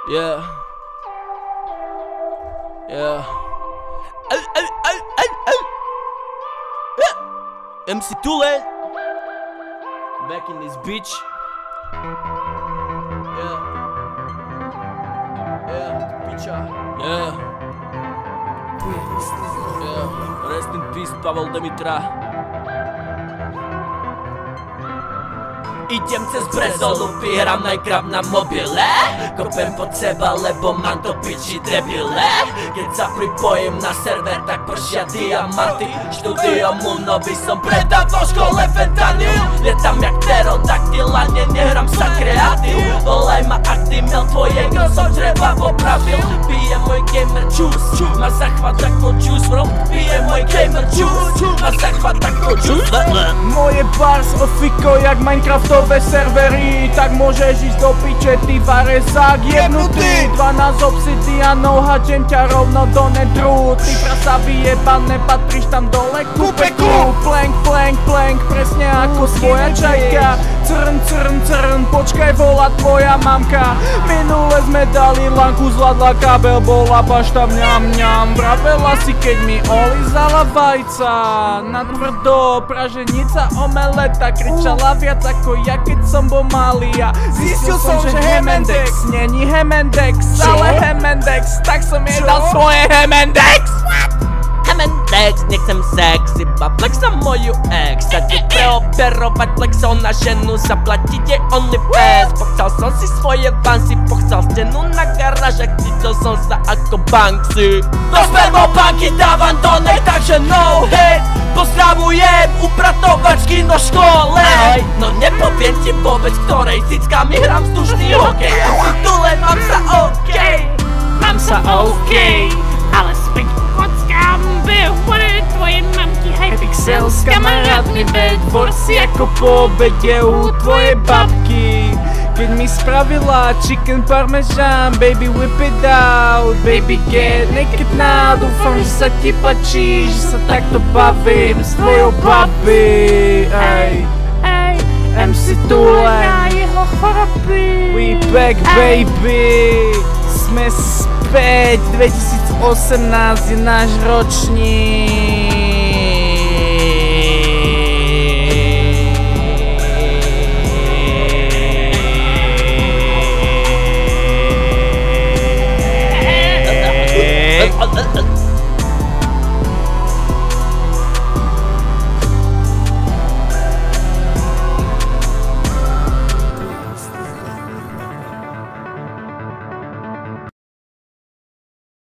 Yeah. Yeah. MC Tulen. Back in this bitch. Yeah. Yeah. Piča. Yeah. Yeah. Rest in peace, Pavel Demitra. Idem cez Brezolu, vyhrám najkrab na mobile. Kopem pod seba, lebo mám to piči debile. Keď sa pripojím na server, tak pršia diamanty. Štúdiom Munovi som predal vo škole fentanyl. Lietam jak pterodaktyl a nehrám sa kreatív. Volaj ma, ak ty mel tvoje girl, som čreva popravil. Pijem môj gamer juice, ma zachvat ako juice bro. Pijem môj gamer juice, ma zachvat ako juice. Moje bars ofiko jak Minecraftové servery. Tak môžeš ísť do piče, ty varezák jebnutý. 12 obsidianov, hadžem ťa rovno do nedru. Ty prasa vyjebané, patríš tam dole kupeku. Plank, plank, plank, presne ako svoja čajka. Crn, crn, crn, počkaj, volá tvoja mamka. Minule sme dali lanku, zvládla kabel, bola bašta mňam mňam. Vravela si, keď mi olizala vajca. Natvrdo, praženica, omeleta, kričala viac ako ja, keď som bol malý. A zistil som, že Hemendex není Hemendex, ale Hemendex, tak som jej dal svoje Hemendex. Hemendex, nechcem sex, iba flex na moju ex. Sa ti preoperovať flexov na ženu, zaplatiť jej OnlyFans. Pochcel som si svoje vansy, pochcel stenu na garážach, cítil som sa ako Banksy. Do spermobanky dávam donate, takže no hate. Pozdravujem upratovačky do škole. No nepoviem ti vôbec, ktorej cickami hrám vzdušný hokej. Ja si tu len mám sa OK. Mám sa OK, ale späť kockám. Vyhovorili tvoje mamky Hypixel s kamarátmi ve dvorci ako po obede u tvojej babky. Keď mi spravila chicken parmesan, baby whip it out, baby get naked now. Dúfam, že sa ti páči, že sa takto bavím s tvojou babi. Ej, MC Tulen, we back baby. Sme späť, 2018 je náš ročník.